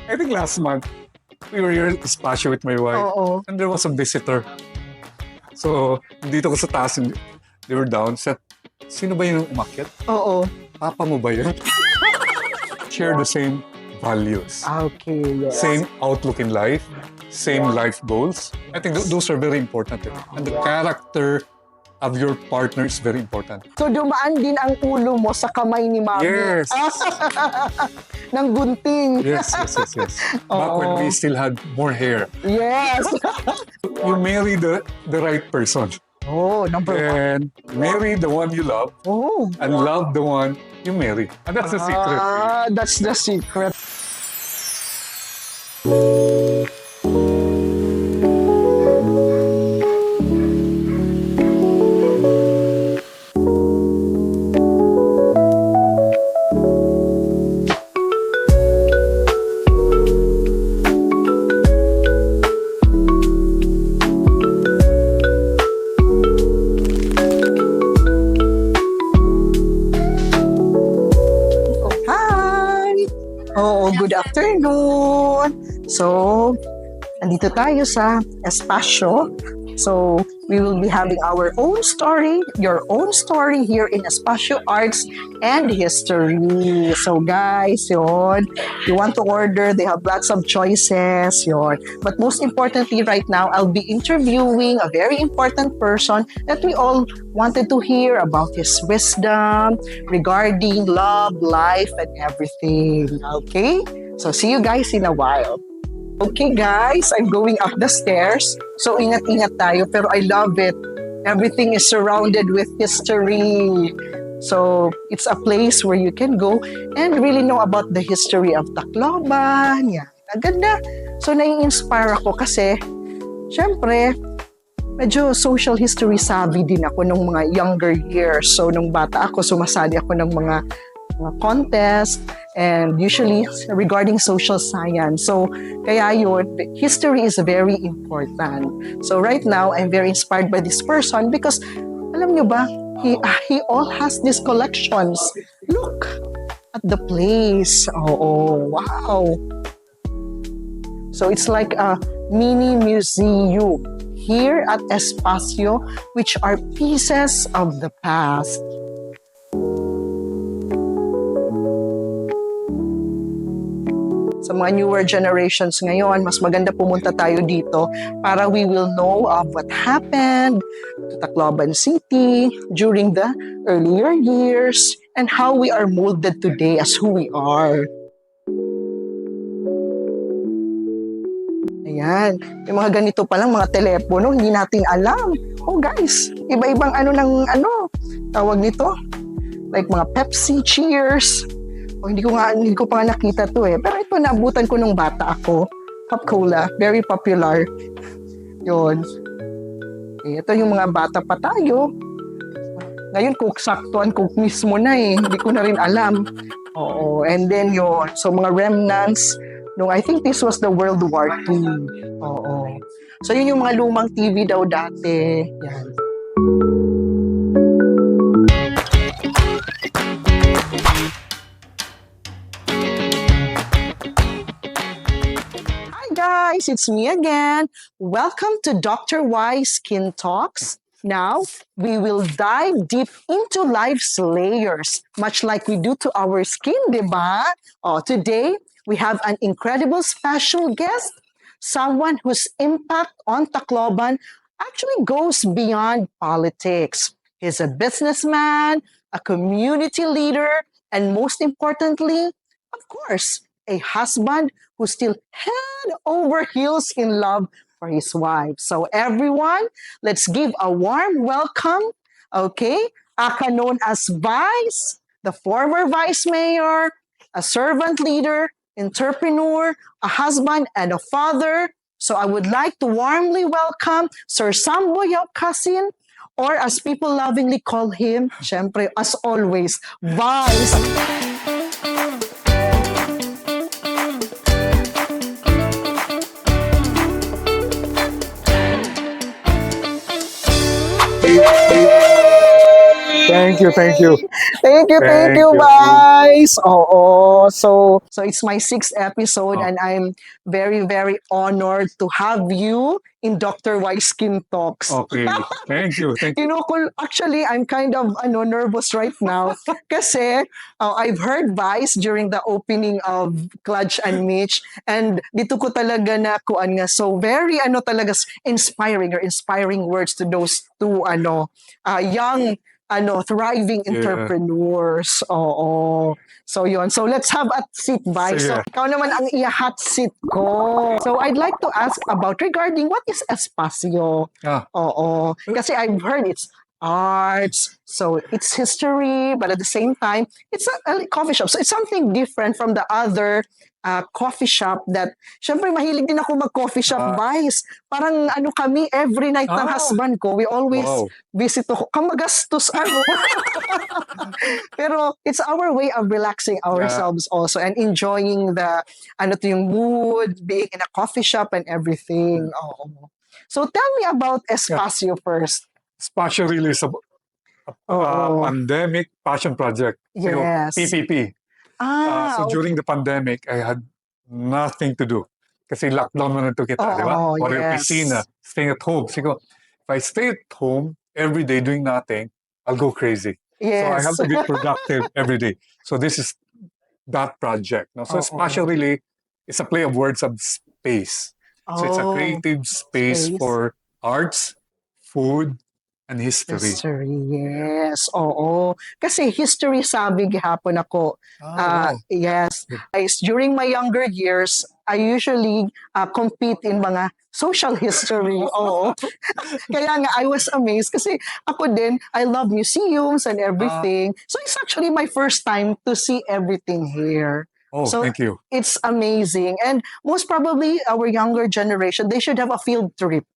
I think last month, we were here at Espacio with my wife. Oo. And there was a visitor. So, dito ko sa taas, and they were down. Said, sino ba yung umakyat? Oo. Papa mo ba yun? Share the same values. Okay, yes. Same outlook in life. Same life goals. I think those are very important. And the character of your partner is very important. So dumaan din ang ulo mo sa kamay ni Mami. Yes. Ng gunting. Yes. Back when we still had more hair. Yes. You marry the right person. Oh, number one. And marry the one you love. Oh. And love the one you marry. And that's the secret. That's the secret. Good afternoon! So, nandito tayo sa Espacio. So, we will be having our own story, your own story here in Espacio Arts and History. So, guys, yun. You want to order, they have lots of choices, yun. But most importantly, right now, I'll be interviewing a very important person that we all wanted to hear about his wisdom regarding love, life, and everything. Okay? So, see you guys in a while. Okay guys, I'm going up the stairs. So ingat-ingat tayo, pero I love it. Everything is surrounded with history. So it's a place where you can go and really know about the history of Tacloban. Yan, ang ganda. So nai-inspire ako kasi, syempre, medyo social history savvy din ako nung mga younger years. So nung bata ako, sumasali ako ng mga contest and usually regarding social science. So, kaya yun, history is very important. So, right now, I'm very inspired by this person because, alam nyo ba, he all has these collections. Look at the place. Oh, wow. So, it's like a mini museum here at Espacio, which are pieces of the past. Sa mga newer generations ngayon, mas maganda pumunta tayo dito para we will know of what happened to Tacloban City during the earlier years and how we are molded today as who we are. Ayan, yung mga ganito palang mga telepono, hindi natin alam. Oh guys, iba-ibang tawag nito, like mga Pepsi, Cheers. Hindi ko pa nga nakita to eh. Pero ito, naabutan ko nung bata ako. Pop Cola, very popular. Yun. Eh, ito yung mga bata pa tayo. Ngayon, cook saktuan, cook mismo na eh. Hindi ko na rin alam. Oo. And then yun. So, mga remnants. Nung I think this was the World War II. Oo. So, yun yung mga lumang TV daw dati. Yan. Guys, it's me again. Welcome to Dr. Y Skin Talks. Now, we will dive deep into life's layers, much like we do to our skin, diba? Oh, today, we have an incredible special guest, someone whose impact on Tacloban actually goes beyond politics. He's a businessman, a community leader, and most importantly, of course, a husband who's still head over heels in love for his wife. So everyone, let's give a warm welcome, okay? Aka known as Vice, the former Vice Mayor, a servant leader, entrepreneur, a husband, and a father. So I would like to warmly welcome Sir Sambo Yaokasin, or as people lovingly call him, syempre, as always, Vice. Thank Thank you, thank you. Thank Thank you, you. guys. Oo. So it's my sixth episode, Oh. and I'm very, very honored to have you in Dr. Y Skin Talks. Okay. Thank you. Thank you. Actually, I'm kind of nervous right now kasi I've heard Vice during the opening of Clutch and Mitch, and dito ko talaga na kuan nga, so very talaga inspiring, or inspiring words to those two young thriving Yeah. entrepreneurs. Oo. So yun. So let's have a seat, Vice. So Sige. ikaw naman ang iya-hot seat ko. So I'd like to ask about regarding what is espacio. Ah, Oo. Kasi I've heard it's arts, so it's history, but at the same time, it's a coffee shop. So it's something different from the other coffee shop that, syempre mahilig din ako mag-coffee shop, Vice. Parang kami, every night ng husband ko, we always wow. visit to, kamagastos Pero it's our way of relaxing ourselves also, and enjoying the yung mood, being in a coffee shop and everything. Oo. So tell me about Espacio first. Espacio really is a pandemic passion project. Yes. PPP. So during the pandemic, I had nothing to do. Kasi lockdown mo na ito kita, di ba? Or yung piscina, staying at home. Siguro, if I stay at home every day doing nothing, I'll go crazy. Yes. So I have to be productive every day. So this is that project. No? So Espacio really is a play of words of space. So it's a creative space for arts, food, and history. History, yes. Oo. Kasi history sabi gihapon ako. Wow. Yes. During my younger years, I usually compete in mga social history. Oo. Kaya nga, I was amazed kasi ako din, I love museums and everything. So it's actually my first time to see everything here. Oh, so thank you. It's amazing. And most probably, our younger generation, they should have a field trip.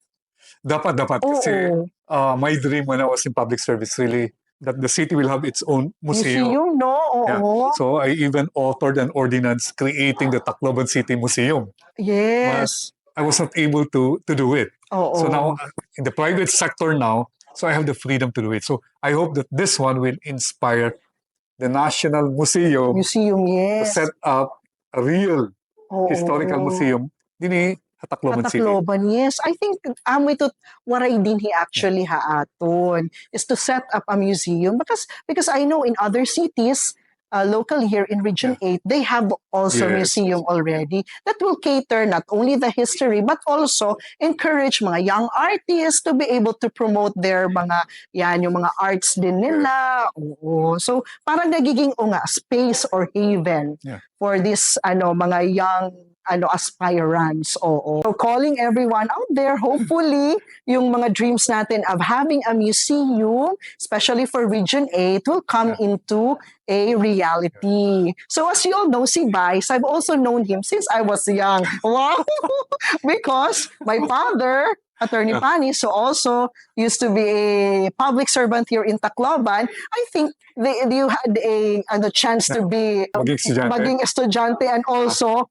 Dapat. Kasi my dream when I was in public service really that the city will have its own museum. Museum, no? Oo. Yeah. So I even authored an ordinance creating the Tacloban City Museum. Yes. But I was not able to do it. Oo. So now in the private sector now, so I have the freedom to do it. So I hope that this one will inspire the National Museum to yes. set up a real historical museum din sa Tacloban City. Tacloban, yes. I think ito waray din he actually haaton is to set up a museum because I know in other cities locally here in Region 8, they have also museum already that will cater not only the history but also encourage mga young artists to be able to promote their mga yung mga arts din nila. Oo. So parang nagiging space or haven for this mga young aspirants. Oo. So calling everyone out there, hopefully yung mga dreams natin of having a museum, especially for Region 8, will come into a reality. So as you all know, si Vice, I've also known him since I was young. Wow! Because my father, Attorney Pani, so also used to be a public servant here in Tacloban. I think you had a chance to be maging estudyante and also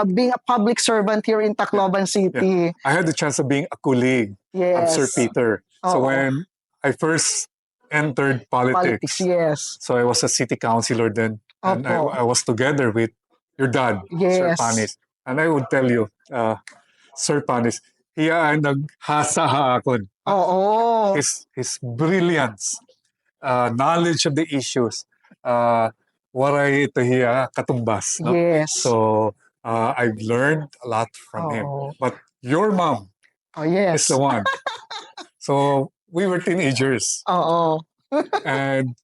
being a public servant here in Tacloban City. Yeah. I had the chance of being a colleague of Sir Peter. So when I first entered politics, so I was a city councilor then, and I was together with your dad, Sir Panis. And I would tell you, Sir Panis, hiya ay naghasa akon. His brilliance, knowledge of the issues, waray ito hiya katumbas. No? So I've learned a lot from him. But your mom is the one. So we were teenagers. And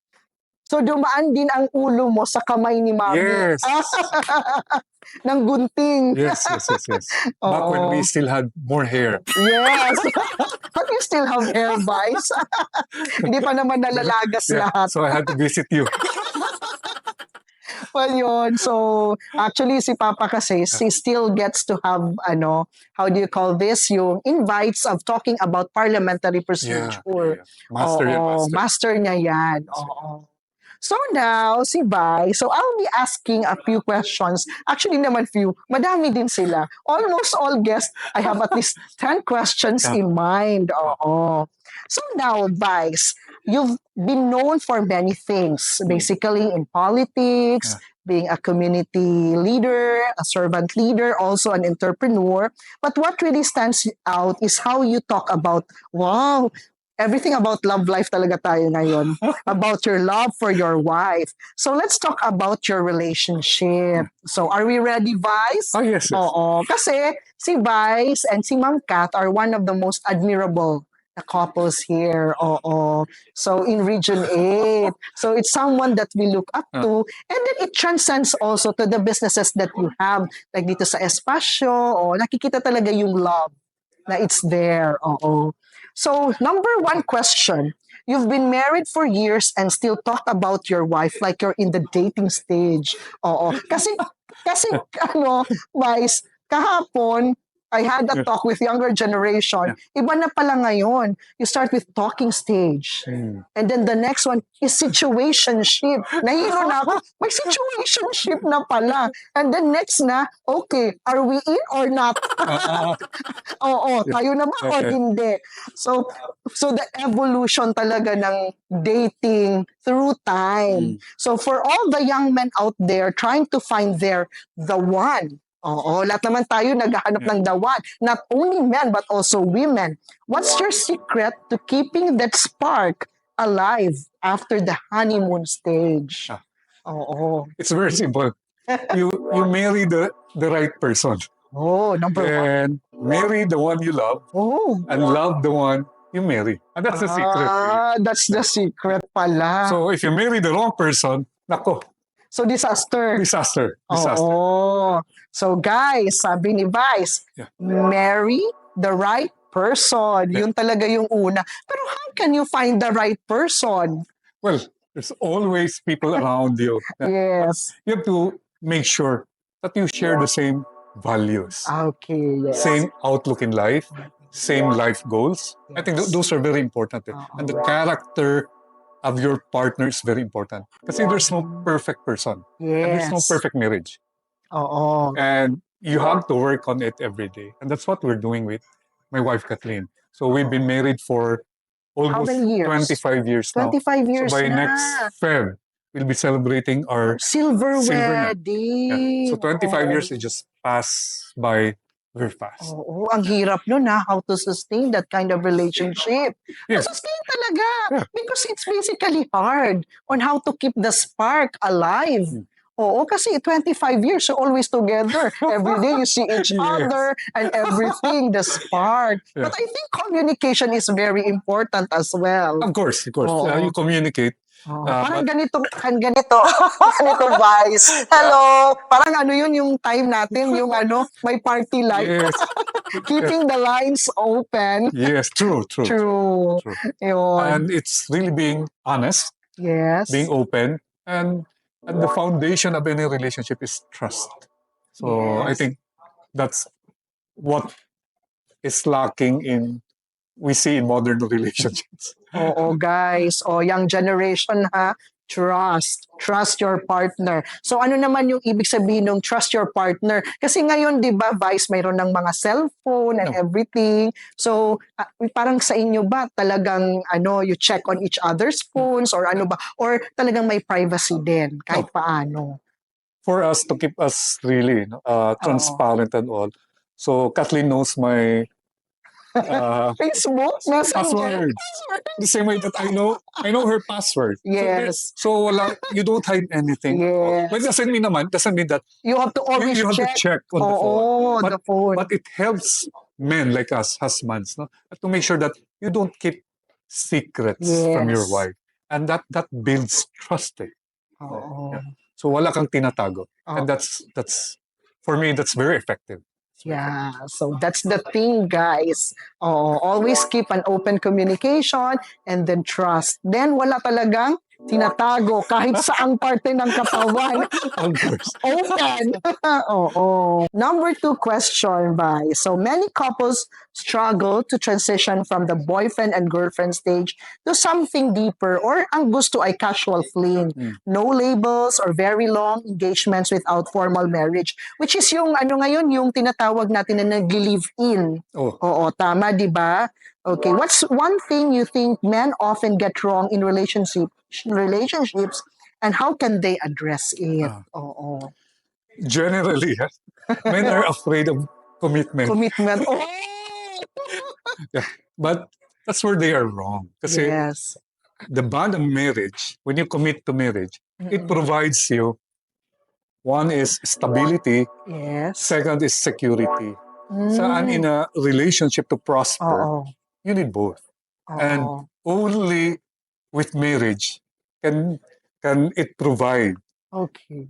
so dumaan din ang ulo mo sa kamay ni Mami. Yes. Nang gunting. Yes. Back when we still had more hair. Yes. But you still have hair, Vice. Hindi pa naman nalalagas lahat. So I had to visit you. Well, yun. So, actually, si Papa kasi, he still gets to have, how do you call this? Yung invites of talking about parliamentary procedure. Master niya yan. So now, si Bai, so I'll be asking a few questions. Actually naman few, madami din sila. Almost all guests, I have at least 10 questions in mind. So now, Vice, you've been known for many things, basically in politics, being a community leader, a servant leader, also an entrepreneur. But what really stands out is how you talk about, wow, everything about love life talaga tayo ngayon. About your love for your wife. So let's talk about your relationship. So are we ready, Vice? Oh, yes. Oo. Kasi si Vice and si Ma'am Kat are one of the most admirable couples here. Oo. So in Region 8. So it's someone that we look up to. And then it transcends also to the businesses that you have. Like dito sa Espasyo. O nakikita talaga yung love na it's there. Oo. So, number one question. You've been married for years and still talk about your wife like you're in the dating stage. Oo. Kasi Vice, kahapon, I had a talk with younger generation. Iba na pala ngayon. You start with talking stage. And then the next one is situationship. Nahilo na ako. May situationship na pala. And then next na, okay, are we in or not? Oo, tayo na ba o hindi? So the evolution talaga ng dating through time. So for all the young men out there trying to find the one, oo, lahat naman tayo naghahanap ng the one. Not only men, but also women. What's your secret to keeping that spark alive after the honeymoon stage? Oo. It's very simple. You marry the right person. Oh, number one. And marry the one you love. Oh. And love the one you marry. And that's the secret. That's the secret pala. So if you marry the wrong person, nako. So disaster. Disaster. Oh. So guys, sabi ni Vice, marry the right person. Yun talaga yung una. Pero how can you find the right person? Well, there's always people around you. Yes. You have to make sure that you share the same values. Okay, yes. Same outlook in life, same life goals. I think those are very important. And the character of your partner is very important. Kasi there's no perfect person. And there's no perfect marriage. And you have to work on it every day. And that's what we're doing with my wife, Kathleen. So we've been married for almost 25 years now. 25 years so by na. next Feb, we'll be celebrating our silver na. wedding. So 25 years, it just passed by very fast. Oo, ang hirap nun how to sustain that kind of relationship. Sustain talaga. Because it's basically hard on how to keep the spark alive. Oo, kasi 25 years, you're always together. Every day you see each other and everything, the spark. But I think communication is very important as well. Of course. You communicate. Parang ganito, Vice. Hello. Parang yun yung time natin, yung may party life. Yes. Keeping the lines open. Yes, true. Yun. And it's really being honest. Yes. Being open. And the foundation of any relationship is trust. So I think that's what is lacking we see in modern relationships. Oo, guys. Young generation trust. Trust your partner. So ano naman yung ibig sabihin ng trust your partner? Kasi ngayon, di ba, Vice, mayroon ng mga cellphone and everything. So parang sa inyo ba talagang you check on each other's phones or ano ba? Or talagang may privacy din kahit paano? For us to keep us really transparent and all. So Kathleen knows my Facebook, password. The same way that I know her password. Yes. So you don't hide anything. Yes. But doesn't mean that you have to always you have to check on the phone. The phone. But it helps men like us, husbands, to make sure that you don't keep secrets from your wife. And that builds trust. So wala kang tinatago. And that's for me, that's very effective. Yeah, so that's the thing, guys. Always keep an open communication and then trust. Then wala talagang tinatago kahit saang parte ng katawan. Of course. Open. Oo. Number 2 question, Bai. So many couples struggle to transition from the boyfriend and girlfriend stage to something deeper or ang gusto ay casual fling. No labels or very long engagements without formal marriage. Which is yung ano ngayon, yung tinatawag natin na nag-live-in. Oo, tama, di ba? Okay, what's one thing you think men often get wrong in relationships and how can they address it? Oo. Generally, men are afraid of commitment. Commitment. Oh! Yeah. But that's where they are wrong. Kasi Yes. the bond of marriage, when you commit to marriage, it provides you, one is stability, Yes. second is security. Saan in a relationship to prosper, you need both. And only with marriage can it provide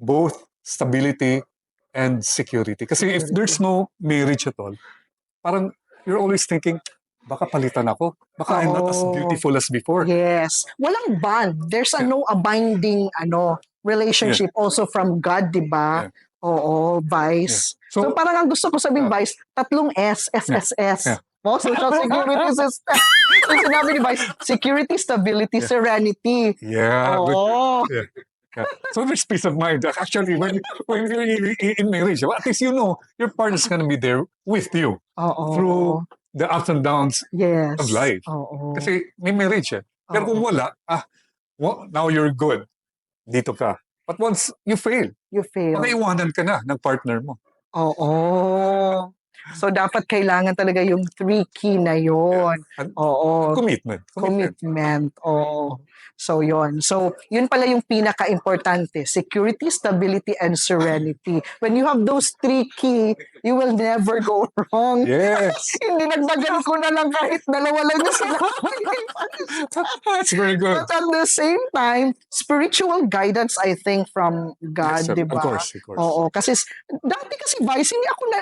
both stability and security. Kasi if there's no marriage at all, parang you're always thinking, baka palitan ako. Baka I'm not as beautiful as before. Yes. Walang bond. There's a binding relationship also from God, di ba? Oo, Vice. So parang ang gusto ko sabihin, Vice, tatlong S, SSS. Social security system. Yung sinabi ni Vice, security, stability, serenity. Yeah. Yeah. So there's peace of mind. Actually, when you're in marriage, at least you know your partner's gonna be there with you through the ups and downs of life. Kasi may marriage eh. Pero kung wala, now you're good. Dito ka. But once you fail, makaiwanan ka na ng partner mo. Oo. So, dapat kailangan talaga yung 3 key na yun. Commitment. Oo. So, yun. So, yun pala yung pinaka-importante. Security, stability, and serenity. When you have those 3 key, you will never go wrong. Yes. Hindi nagdagan ko na lang kahit dalawa lang na sila. That's very good. But at the same time, spiritual guidance, I think, from God, yes, di ba? Of course. Oo. Kasi, dati kasi, Vice, hindi ako na,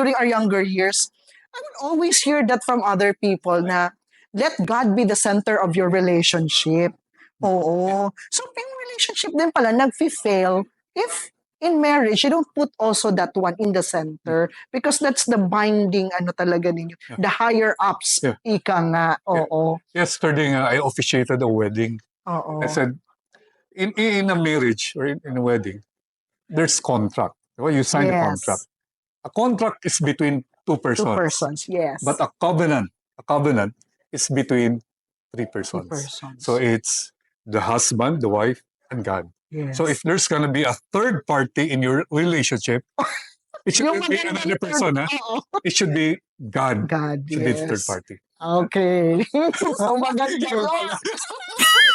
during our younger years, I would always hear that from other people na, let God be the center of your relationship. Oo. So, yung relationship din pala, nag-fail if in marriage, you don't put also that one in the center because that's the binding talaga ninyo. The higher ups, ika nga. Oo. Yesterday I officiated a wedding. I said, in a marriage or in a wedding, there's contract. You sign a contract. A contract is between two persons. 2 persons, yes. But a covenant is between 3 persons. 3 persons. So it's the husband, the wife, and God. Yes. So if there's gonna be a third party in your relationship, it should be another person. It should be God. God, should be the third party. Okay. So maganda yun.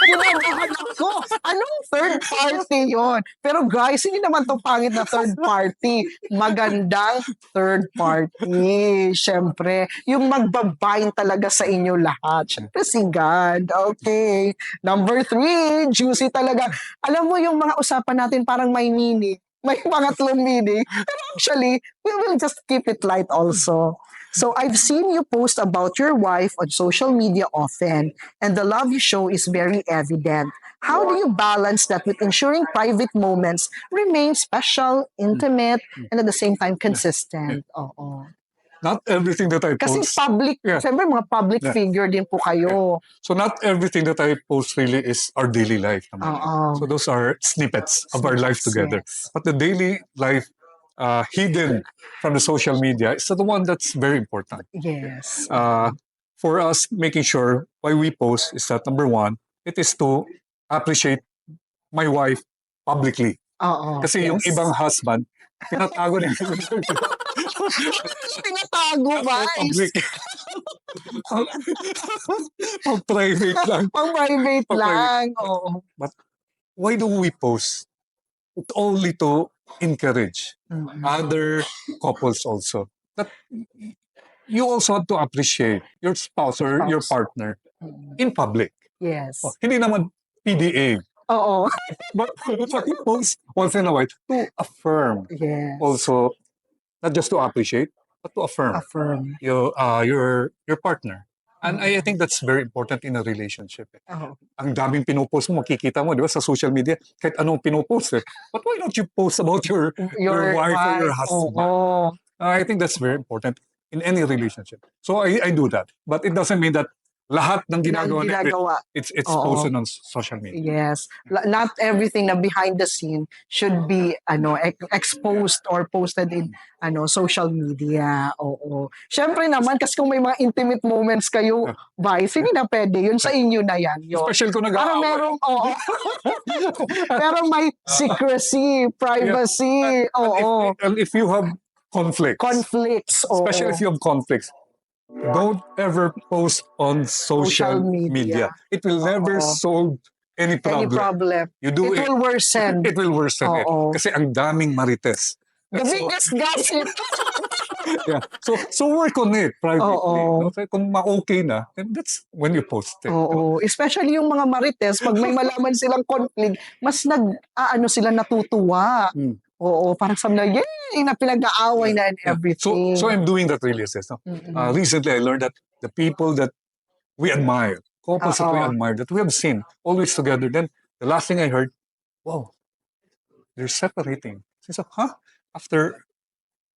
Kinabahan ako. Anong third party yon? Pero guys, hindi naman to pangit na third party. Magandang third party. Siyempre, yung magbabind talaga sa inyo lahat. Siyempre si God. Okay. Number 3, juicy talaga. Alam mo yung mga usapan natin parang may meaning. May pangatlong meaning. Pero actually, we will just keep it light also. So I've seen you post about your wife on social media often, and the love you show is very evident. How do you balance that with ensuring private moments remain special, intimate, and at the same time consistent? Not everything that I Kasi post. public, siyempre mga public figure din po kayo. So not everything that I post really is our daily life. So those are snippets of our life together. Yes. But the daily life hidden from the social media is the one that's very important. Yes. For us, making sure why we post is that number 1, it is to appreciate my wife publicly. Kasi yung ibang husband, tinatago nila. Tinatago ba? Public. Pang-private lang. Pang-private lang. Oo. But why do we post? It's only to encourage other couples also. That you also have to appreciate your spouse or your partner in public. Yes. Hindi naman PDA. Oo. But you post once in a while to affirm. Yes. Also, not just to appreciate, but to affirm. Your partner. And I think that's very important in a relationship. Oh. Ang daming pinopost mo, makikita mo, di ba, sa social media, kahit anong pinopost. But why don't you post about your wife or your husband? I think that's very important in any relationship. So I do that. But it doesn't mean that lahat ng ginagawa it's posted on social media. Yes. Not everything na behind the scene should be exposed or posted in social media. Oo. Syempre naman kasi kung may mga intimate moments kayo, Vice, hindi na pwede. Yun sa inyo na yan. Special ko Para merong, pero may secrecy, privacy. And if you have conflicts, especially if you have conflicts, don't ever post on social media. It will never solve any problem. You do it will worsen. It will worsen it. Kasi ang daming marites. The biggest gossip. Yeah. So work on it privately. No? Kung ma-okay na, then that's when you post it. Especially yung mga marites, pag may malaman silang conflict, mas sila natutuwa. Parang sabi na, yay, na pinag-aaway na and everything. So I'm doing that really, sis. No? Recently, I learned that the people that we admire, couples that we admire, that we have seen always together, then the last thing I heard, wow, they're separating. So, after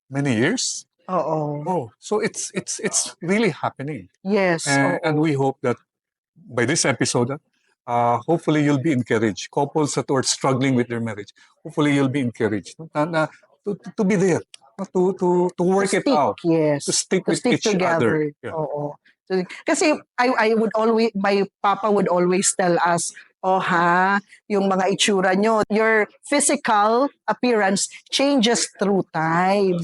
many years? So it's really happening. Yes. And we hope that by this episode, hopefully you'll be encouraged. Couples that are struggling with their marriage, hopefully you'll be encouraged to be there, to work it out. Yes. To stick with each together. Other. Yeah. Kasi I would always, my papa would always tell us, yung mga itsura nyo, your physical appearance changes through time.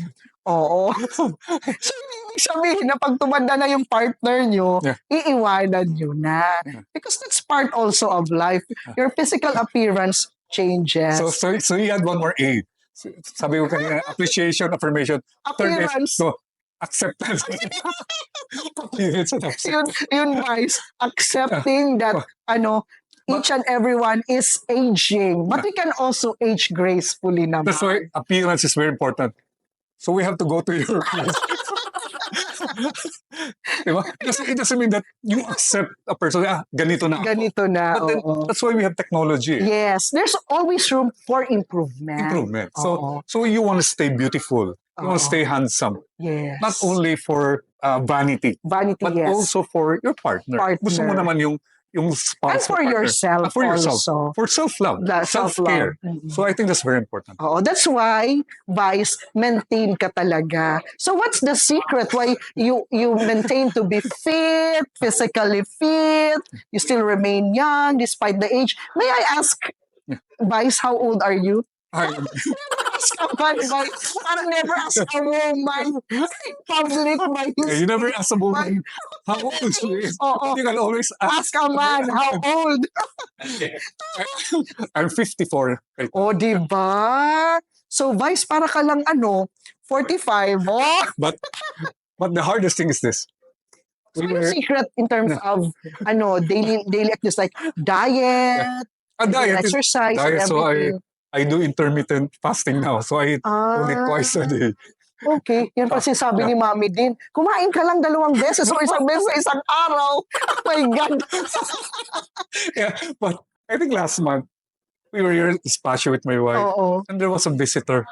So, ibig sabihin na pag tumanda na yung partner nyo, iiwanan nyo na. Because that's part also of life. Your physical appearance changes. So you had one more A. Sabi ko kanina, appreciation, affirmation. Appearance. Acceptance. yun guys, accepting that, each and everyone is aging. But we can also age gracefully naman. That's why appearance is very important. So we have to go to your place. Diba? Kasi it doesn't mean that you accept a person, ganito na. Ganito na. But then, that's why we have technology. Yes, there's always room for improvement. So you want to stay beautiful. You want to stay handsome. Yes. Not only for vanity. But also for your partner. Gusto mo naman yung spouse. And for yourself. And for yourself. Also. For self-love. Self-care. So I think that's very important. That's why, Vice, maintain ka talaga. So what's the secret why you maintain to be fit, physically fit, you still remain young despite the age? May I ask, Vice, how old are you? Parang never ask a woman in public. You never ask a woman how old she is. You can always ask a man how old. I'm 54. Right? Diba? So, Vice, para ka lang 45. But the hardest thing is this. So, yung secret in terms of daily activities like diet, exercise, diet, everything. So I do intermittent fasting now. So I only twice a day. Okay. Yan pa sinasabi ni Mami din. Kumain ka lang 2 beses o isang beses sa isang araw. Oh my God. But I think last month, we were here at Espacio with my wife. And there was a visitor.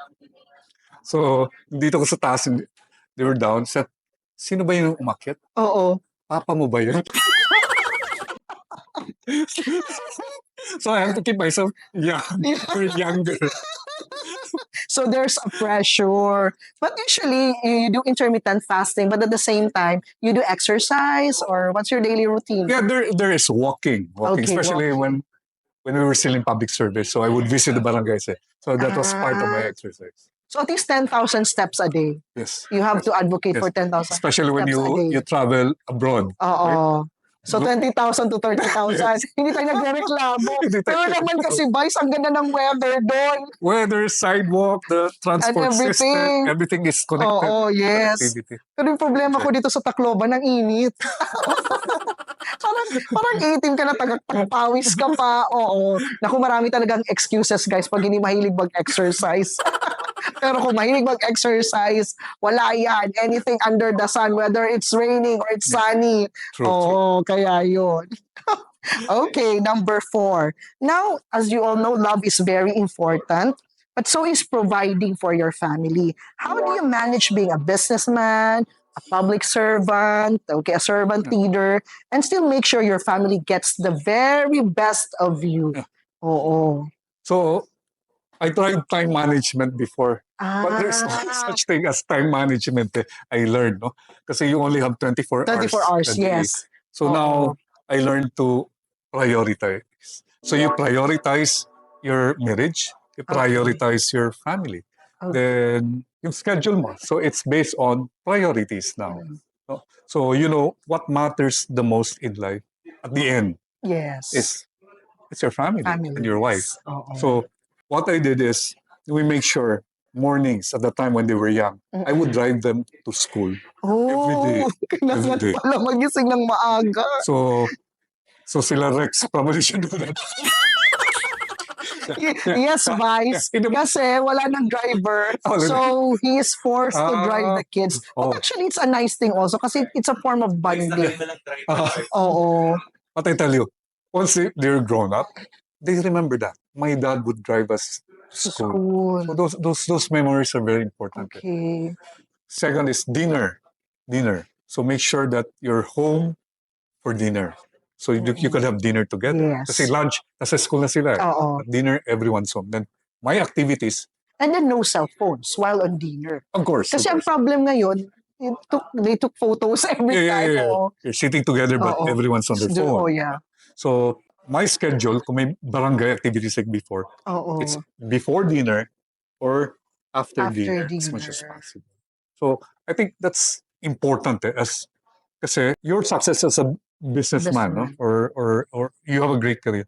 So, dito ko sa taas, they were down. Said, sino ba yung umakyat? Papa mo ba yun? So I have to keep myself younger. So there's a pressure. But usually, you do intermittent fasting, but at the same time, you do exercise, or what's your daily routine? Yeah, there is walking, especially when we were still in public service. So I would visit the barangays. So that was part of my exercise. So at least 10,000 steps a day. Yes. You have to advocate for 10,000 especially when you travel abroad. Right? So 20,000 to 30,000. Hindi tayo nagre-reklamo. Pero naman kasi, Vice, ang ganda ng weather doon. Weather, sidewalk, the transport system, everything is connected. Yes. Pero yung problema ko dito sa Tacloban, ang init. parang itim ka na, tagapawis ka pa. Naku, marami talagang excuses, guys, pag hindi mahilig mag-exercise. Pero kung mahilig mag-exercise, wala yan. Anything under the sun, whether it's raining or it's sunny. True. Kaya yun. Okay, number 4. Now, as you all know, love is very important, but so is providing for your family. How do you manage being a businessman, a public servant, okay, a servant leader, and still make sure your family gets the very best of you? Oo. So, I tried time management before. But there's no such thing as time management. I learned, no? Kasi you only have 24 hours, a day. yes. So now, I learned to prioritize. So you prioritize your marriage, you prioritize your family. Then, yung schedule mo. So it's based on priorities now. No? So you know what matters the most in life at the end Yes. is it's your family and your wife. So what I did is we make sure mornings at the time when they were young, I would drive them to school every day. Kailangan pala magising ng maaga. So sila Rex probably should do that. Yes, Vice. Kasi wala ng driver. So, he is forced to drive the kids. But actually, it's a nice thing also kasi it's a form of bonding. Oo. But I tell you, once they're grown up, they remember that. My dad would drive us to school. So those memories are very important. Okay. Second is dinner. So make sure that you're home for dinner. So you could have dinner together. Yes. Kasi lunch, nasa school na sila. At dinner, everyone's home. Then my activities. And then no cell phones while on dinner. Of course. Kasi ang problem ngayon, they took photos every time. Yeah. You're sitting together but everyone's on their phone. So my schedule, kung may barangay activities like before, it's before dinner or after dinner as much as possible. So I think that's important kasi your success as a businessman, no? or you have a great career.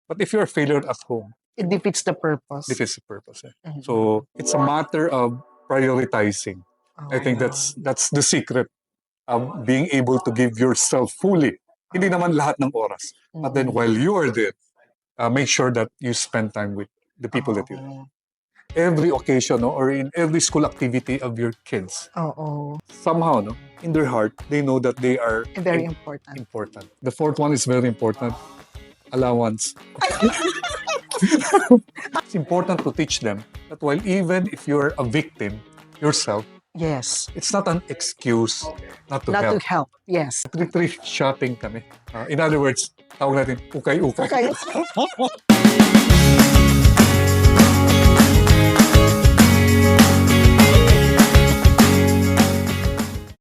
But if you're a failure at home, it defeats the purpose. So it's a matter of prioritizing. I think that's the secret of being able to give yourself fully. Hindi naman lahat ng oras. But then while you are there, make sure that you spend time with the people that you love. Every occasion, no, or in every school activity of your kids, somehow, no, in their heart, they know that they are very important. The fourth one is very important. Allowance. It's important to teach them that while even if you're a victim yourself, yes, it's not an excuse not to help. Yes. Thrift shopping kami. In other words, tawag natin, ukay-ukay.